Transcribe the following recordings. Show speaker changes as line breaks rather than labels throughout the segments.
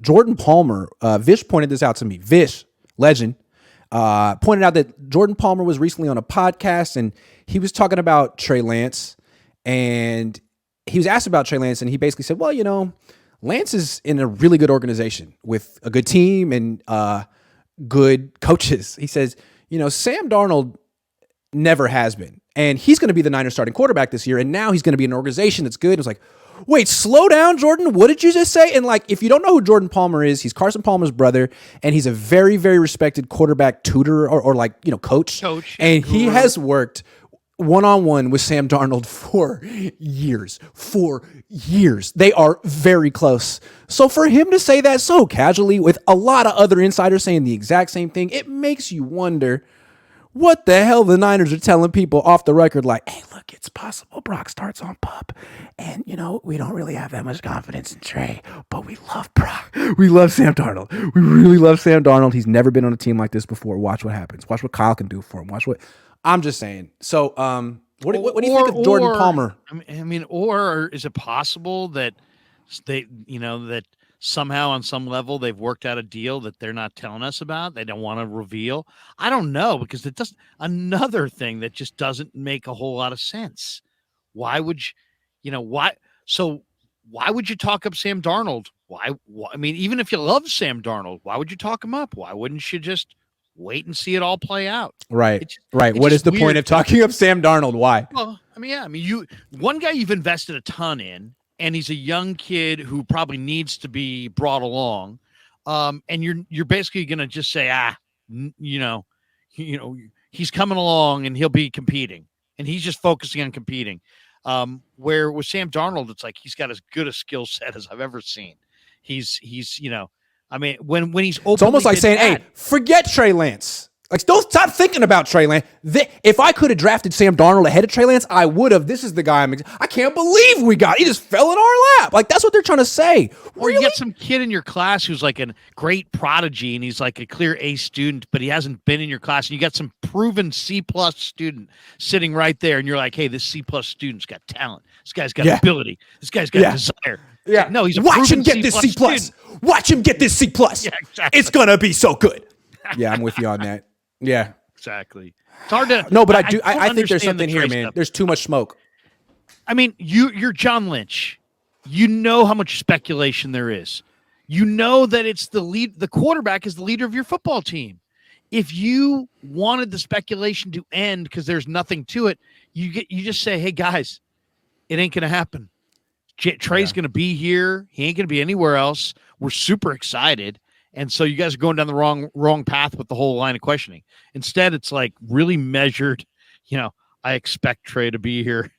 Jordan Palmer, Vish pointed this out to me. Vish, legend, pointed out that Jordan Palmer was recently on a podcast and he was talking about Trey Lance, and he was asked about Trey Lance, and he basically said, well, Lance is in a really good organization with a good team and good coaches. He says, Sam Darnold never has been, and he's going to be the Niners starting quarterback this year, and now he's going to be in an organization that's good. It was like, wait, slow down, Jordan. What did you just say? And if you don't know who Jordan Palmer is, he's Carson Palmer's brother, and he's a very, very respected quarterback tutor or coach. And he has worked one-on-one with Sam Darnold for years. They are very close. So for him to say that so casually with a lot of other insiders saying the exact same thing, it makes you wonder what the hell the Niners are telling people off the record, hey, look, it's possible Brock starts on PUP. And, we don't really have that much confidence in Trey, but we love Brock. We love Sam Darnold. We really love Sam Darnold. He's never been on a team like this before. Watch what happens. Watch what Kyle can do for him. I'm just saying. So, what do you think of Jordan Palmer?
Or is it possible that that somehow on some level they've worked out a deal that they're not telling us about? They don't want to reveal. I don't know, because it does another thing that just doesn't make a whole lot of sense. Why would why would you talk up Sam Darnold? Why? Even if you love Sam Darnold, why would you talk him up? Why wouldn't you just wait and see it all play out?
Right. What is the point of talking up Sam Darnold? Why?
Well, one guy you've invested a ton in, and he's a young kid who probably needs to be brought along. And you're basically going to just say, he's coming along and he'll be competing, and he's just focusing on competing. Where with Sam Darnold, it's like he's got as good a skill set as I've ever seen. He's when he's open,
it's almost like saying, hey, forget Trey Lance. Don't stop thinking about Trey Lance. If I could have drafted Sam Darnold ahead of Trey Lance, I would have. This is the guy I can't believe we got. He just fell in our lap. That's what they're trying to say.
Or you get some kid in your class who's like a great prodigy, and he's like a clear A student, but he hasn't been in your class. And you got some proven C+ student sitting right there, and you're like, hey, this C+ student's got talent. This guy's got ability. This guy's got desire.
Yeah.
No, he's a
Watch him get
C+
this C+.
student.
Watch him get this C+.
Yeah, exactly.
It's going to be so good. Yeah, I'm with you on that. Yeah.
Exactly. It's hard to.
No, but I think there's something here, man.
Stuff.
There's too much smoke.
You're John Lynch. You know how much speculation there is. You know that it's the quarterback is the leader of your football team. If you wanted the speculation to end because there's nothing to it, you just say, hey guys, it ain't gonna happen. Trey's gonna be here. He ain't gonna be anywhere else. We're super excited. And so you guys are going down the wrong path with the whole line of questioning. Instead, it's really measured. I expect Trey to be here.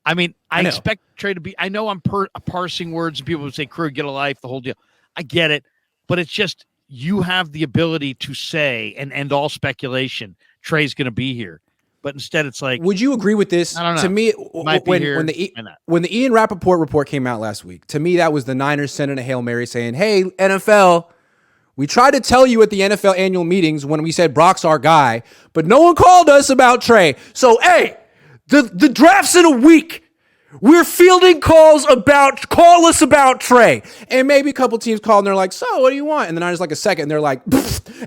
I expect Trey to be. I know I'm parsing words, and people would say, "Krug, get a life," the whole deal. I get it, but it's just you have the ability to say and end all speculation. Trey's going to be here, but instead, it's like.
Would you agree with this?
I don't know.
To me, when the Ian Rappaport report came out last week, to me that was the Niners sending a Hail Mary saying, "Hey, NFL. We tried to tell you at the NFL annual meetings when we said Brock's our guy, but no one called us about Trey. So, hey, the draft's in a week. We're fielding calls call us about Trey." And maybe a couple teams called and they're like, "So what do you want?" And the Niners a second and they're like,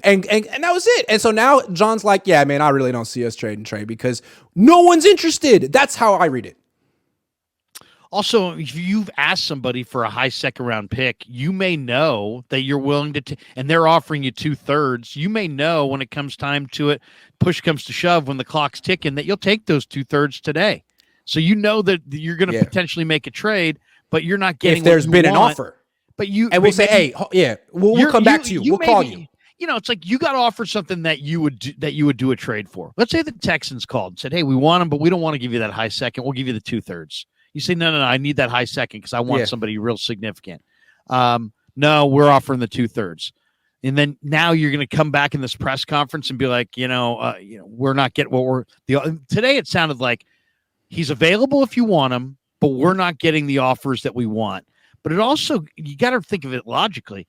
and that was it. And so now John's like, "Yeah, man, I really don't see us trading Trey because no one's interested." That's how I read it.
Also, if you've asked somebody for a high second-round pick, you may know that you're willing to and they're offering you 2/3. You may know when it comes time to it, push comes to shove, when the clock's ticking, that you'll take those 2/3 today. So you know that you're going to potentially make a trade, but you're not getting.
If there's been an offer,
but you
and we'll say, "Hey, we'll come back to you. We'll call you."
It's like you got offered something that you would do a trade for. Let's say the Texans called and said, "Hey, we want him, but we don't want to give you that high second. We'll give you the 2/3." You say, no, I need that high second because I want somebody real significant. No, we're offering the 2/3. And then now you're going to come back in this press conference and be like, we're not getting what we're today. It sounded like he's available if you want him, but we're not getting the offers that we want. But it also, you got to think of it logically.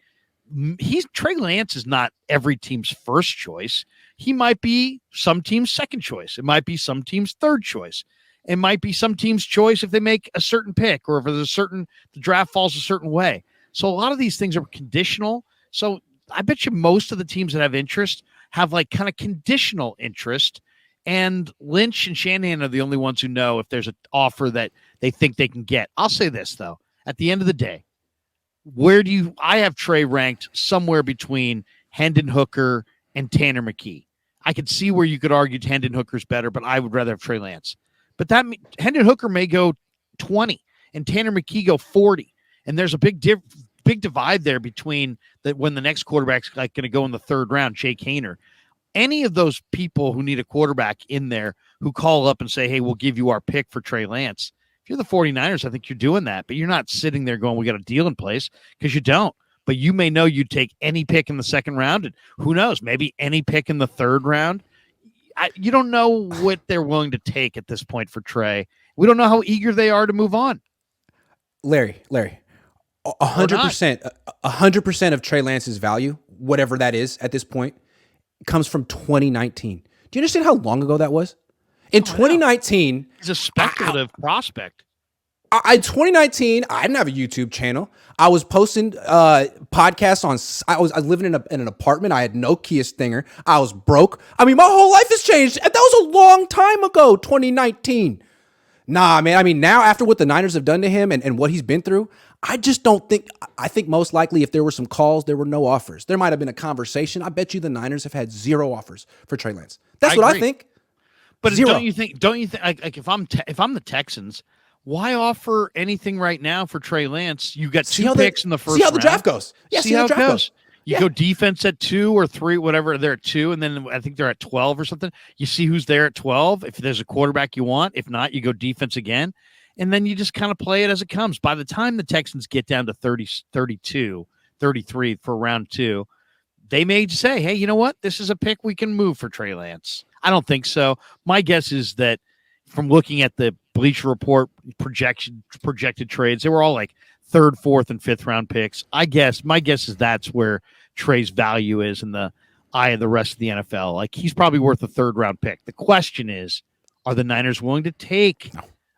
Trey Lance is not every team's first choice. He might be some team's second choice. It might be some team's third choice. It might be some team's choice if they make a certain pick or if the draft falls a certain way. So a lot of these things are conditional. So I bet you most of the teams that have interest have like kind of conditional interest. And Lynch and Shanahan are the only ones who know if there's an offer that they think they can get. I'll say this, though. At the end of the day, I have Trey ranked somewhere between Hendon Hooker and Tanner McKee. I could see where you could argue Hendon Hooker's better, but I would rather have Trey Lance. But Hendon Hooker may go 20 and Tanner McKee go 40. And there's a big divide there between when the next quarterback's like going to go in the third round, Jake Haener. Any of those people who need a quarterback in there who call up and say, hey, we'll give you our pick for Trey Lance. If you're the 49ers, I think you're doing that, but you're not sitting there going, we got a deal in place, because you don't. But you may know you'd take any pick in the second round, and who knows, maybe any pick in the third round. You don't know what they're willing to take at this point for Trey. We don't know how eager they are to move on.
Larry, 100% of Trey Lance's value, whatever that is at this point, comes from 2019. Do you understand how long ago that was? In 2019,
he's a speculative prospect.
In 2019, I didn't have a YouTube channel. I was posting podcasts on. I was living in an apartment. I had no Kia Stinger. I was broke. I mean, my whole life has changed. That was a long time ago, 2019. Nah, man. I mean, now after what the Niners have done to him and what he's been through, I just don't think. I think most likely, if there were some calls, there were no offers. There might have been a conversation. I bet you the Niners have had 0 offers for Trey Lance. That's what I think.
But 0. Don't you think? Like if I'm the Texans, why offer anything right now for Trey Lance? You got 2 picks in the first round.
See how the draft goes. Yeah,
see how it goes. You go defense at 2 or 3, whatever. They're at 2, and then I think they're at 12 or something. You see who's there at 12. If there's a quarterback you want, if not, you go defense again. And then you just kind of play it as it comes. By the time the Texans get down to 30, 32, 33 for round 2, they may say, hey, you know what? This is a pick we can move for Trey Lance. I don't think so. My guess is that from looking at the Bleacher Report projected trades, they were all like 3rd, 4th, and 5th round picks. My guess is that's where Trey's value is in the eye of the rest of the NFL. Like, he's probably worth a 3rd round pick. The question is, are the Niners willing to take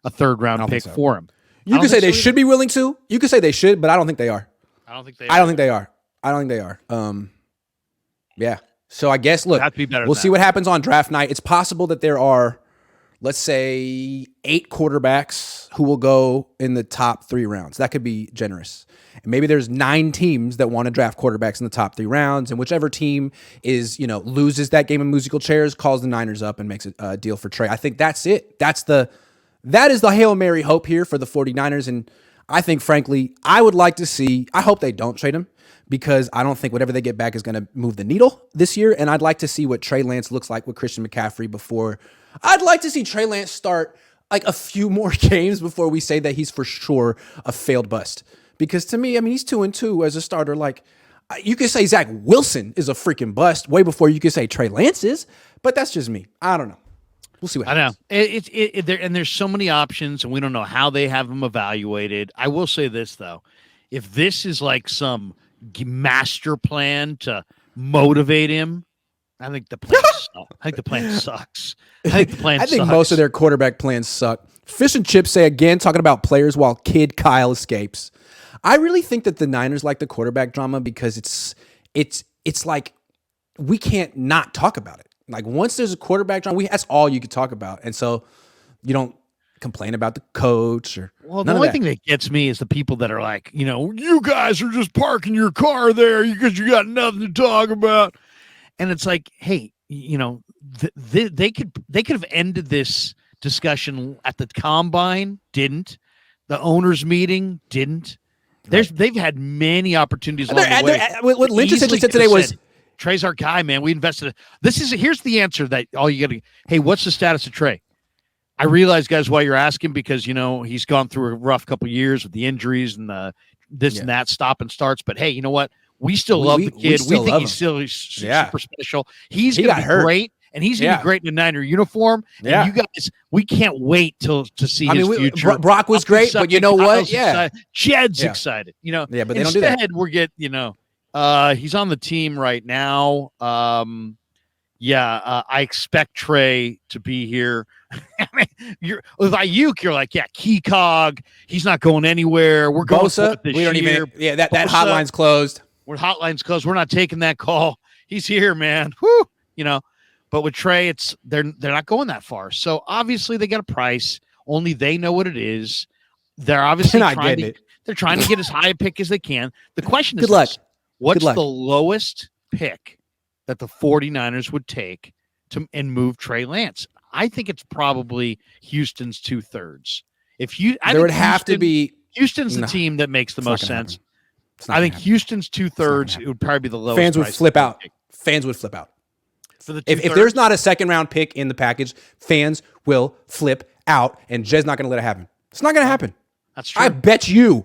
a 3rd round pick for him?
You could say they should be willing to. You could say they should, but I don't think they are.
I don't think they are.
Yeah. So I guess, look, we'll see what happens on draft night. It's possible that there are, let's say, 8 quarterbacks who will go in the top 3 rounds. That could be generous. And maybe there's 9 teams that want to draft quarterbacks in the top 3 rounds, and whichever team is, loses that game of musical chairs, calls the Niners up and makes a deal for Trey. I think that's it. That is the Hail Mary hope here for the 49ers. And I think, frankly, I hope they don't trade him, because I don't think whatever they get back is going to move the needle this year. And I'd like to see what Trey Lance looks like with Christian McCaffrey before. I'd like to see Trey Lance start like a few more games before we say that he's for sure a failed bust. Because to me, I mean, he's 2-2 as a starter. Like, you could say Zach Wilson is a freaking bust way before you could say Trey Lance is, but that's just me. I don't know. We'll see what happens.
I know. And there's so many options, and we don't know how they have them evaluated. I will say this, though. If this is like some master plan to motivate him, I think the plan sucks. I think
most of their quarterback plans suck. Fish and Chips say again, talking about players while Kid Kyle escapes. I really think that the Niners like the quarterback drama because it's like we can't not talk about it. Like, once there's a quarterback drama, that's all you could talk about, and so you don't complain about the coach or.
Well, the only thing that gets me is the people that are like, you guys are just parking your car there because you got nothing to talk about. And it's like, hey, they could have ended this discussion at the combine, didn't. The owners' meeting, didn't. They've had many opportunities along the way.
What Lynch essentially said today was,
Trey's our guy, man. We invested. Here's the answer that all you got to. Hey, what's the status of Trey? I realize, guys, why you're asking, because he's gone through a rough couple of years with the injuries and the and that stop and starts. But hey, you know what? We still love the kid. We think he's still super special. He's going to be great, and he's going to be great in a Niner uniform.
Yeah.
And you guys, we can't wait to see his future.
Brock was great, but you know what?
Yeah, Jed's excited.
Yeah, but they don't do that.
Instead, we're he's on the team right now. Yeah, I expect Trey to be here. I mean, with Ayuk, you're like, yeah, key cog. He's not going anywhere. We're going for
Bosa,
it this
we don't
year.
even. Yeah, that
Bosa,
hotline's closed.
We're hotline's closed. We're not taking that call. He's here, man. Whoo, But with Trey, they're not going that far. So obviously they got a price. Only they know what it is. They're obviously they're trying to get as high a pick as they can. The question is,
Good luck.
What's the lowest pick that the 49ers would take and move Trey Lance? I think it's probably Houston's 2/3.
There would have to be
Houston's the team that makes the most sense. I think Houston's 2/3. It would probably be the lowest.
Fans would flip out. Fans would flip out.
For the
if there's not a second round pick in the package, fans will flip out, and Jed's not going to let it happen. It's not going to happen.
That's true.
I bet you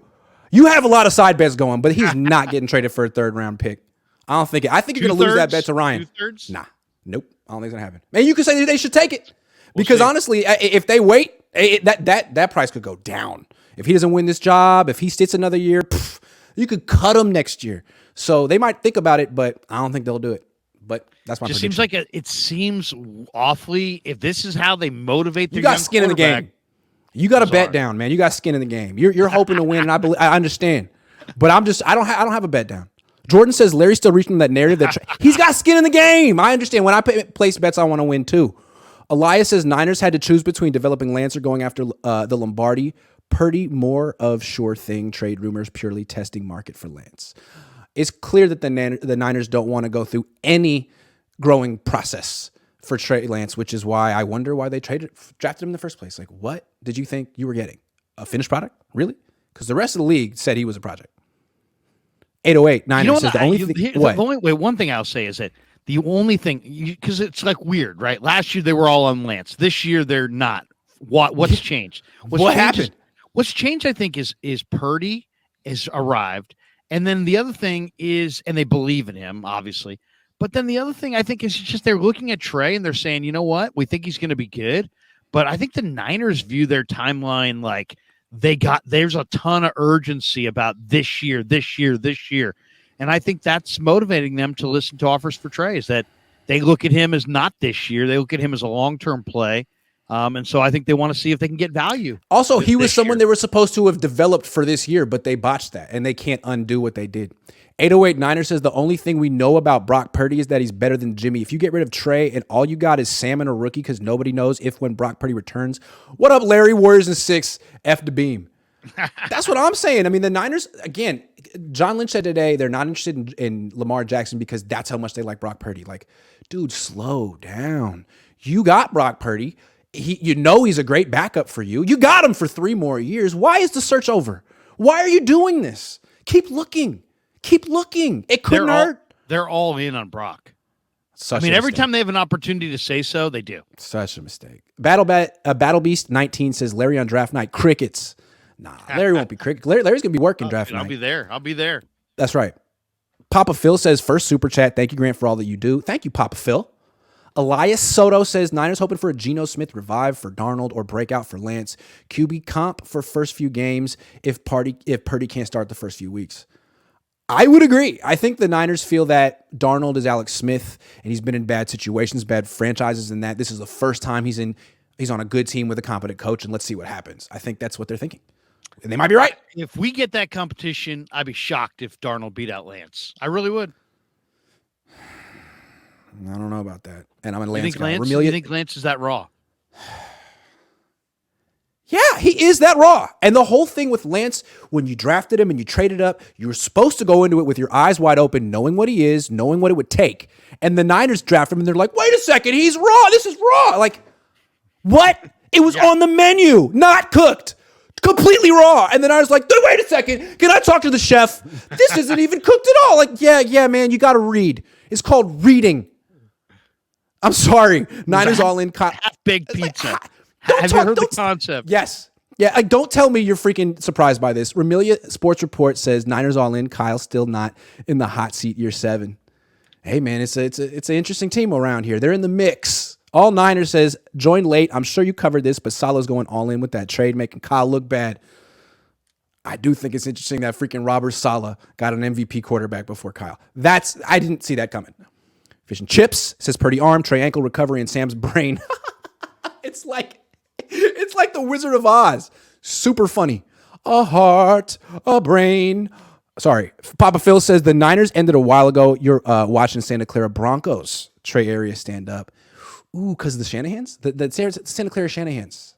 have a lot of side bets going, but he's not getting traded for a third round pick. I don't think it. I think you're going to lose that bet to Ryan.
2/3?
Nah, nope. I don't think it's going to happen. Man, you could say they should take it because honestly, if they wait, that price could go down. If he doesn't win this job, if he sits another year, you could cut him next year. So they might think about it, but I don't think they'll do it. But that's my prediction.
Seems like it seems awfully. If this is how they motivate their
you got skin in the game. You got a bet down, man. You got skin in the game. You're hoping to win, and I understand. But I don't have a bet down. Jordan says Larry's still reaching that narrative that he's got skin in the game. I understand. When I place bets, I want to win too. Elias says Niners had to choose between developing Lance or going after the Lombardi. Purdy, more of sure thing trade rumors, purely testing market for Lance. It's clear that the Niners don't want to go through any growing process for Trey Lance, which is why I wonder why they drafted him in the first place. Like, what did you think you were getting? A finished product? Really? Because the rest of the league said he was a project. 808 Niners says the only thing.
One thing I'll say is that the only thing, because it's like weird, right? Last year they were all on Lance. This year they're not. What's changed?
What happened?
What's changed, I think, is Purdy has arrived. And then the other thing is, and they believe in him, obviously. But then the other thing I think is just they're looking at Trey and they're saying, you know what? We think he's going to be good. But I think the Niners view their timeline like there's a ton of urgency about this year. And I think that's motivating them to listen to offers for Trey, is that they look at him as not this year. They look at him as a long-term play. And so I think they want to see if they can get value.
Also, he was someone they were supposed to have developed for this year, but they botched that, and they can't undo what they did. 808 Niners says the only thing we know about Brock Purdy is that he's better than Jimmy. If you get rid of Trey and all you got is Sam and a rookie because nobody knows if when Brock Purdy returns, what up, Larry? Warriors in 6, F the beam. That's what I'm saying. I mean, the Niners, again, John Lynch said today they're not interested in Lamar Jackson because that's how much they like Brock Purdy. Like, dude, slow down. You got Brock Purdy. He's a great backup for you. You got him for 3 more years. Why is the search over? Why are you doing this? Keep looking. It couldn't hurt.
They're all in on Brock. Every time they have an opportunity to say so, they do.
Such a mistake. Battle Beast 19 says Larry on draft night. Crickets. Nah, Larry won't be cricket. Larry's going to be working draft night.
I'll be there.
That's right. Papa Phil says, first super chat. Thank you, Grant, for all that you do. Thank you, Papa Phil. Elias Soto says, Niners hoping for a Geno Smith revive for Darnold or breakout for Lance. QB comp for first few games if Purdy can't start the first few weeks. I would agree. I think the Niners feel that Darnold is Alex Smith, and he's been in bad situations, bad franchises, and that this is the first time he's on a good team with a competent coach, and let's see what happens. I think that's what they're thinking. And they might be right.
If we get that competition, I'd be shocked if Darnold beat out Lance. I really would.
I don't know about that. And I'm a Lance guy.
You think Lance is that raw?
Yeah, he is that raw. And the whole thing with Lance, when you drafted him and you traded up, you were supposed to go into it with your eyes wide open, knowing what he is, knowing what it would take. And the Niners draft him, and they're like, wait a second, he's raw. This is raw. Like, what? It was on the menu, not cooked. Completely raw. And then I was like, wait a second. Can I talk to the chef? This isn't even cooked at all. Like, yeah, man, you got to read. It's called reading. I'm sorry. Niners all in.
Half-baked pizza.
Have
you heard the concept?
Yes. Yeah, don't tell me you're freaking surprised by this. Ramilia Sports Report says Niners all in. Kyle still not in the hot seat year 7. Hey, man, it's an interesting team around here. They're in the mix. All Niners says, join late. I'm sure you covered this, but Salah's going all in with that trade, making Kyle look bad. I do think it's interesting that freaking Robert Saleh got an MVP quarterback before Kyle. I didn't see that coming. Fish and chips says Purdy arm, Trey ankle recovery, and Sam's brain. It's like the Wizard of Oz. Super funny. A heart, a brain. Sorry. Papa Phil says the Niners ended a while ago. You're watching Santa Clara Broncos. Trey Arias stand up. Ooh, because of the Shanahans? The Santa Clara Shanahans.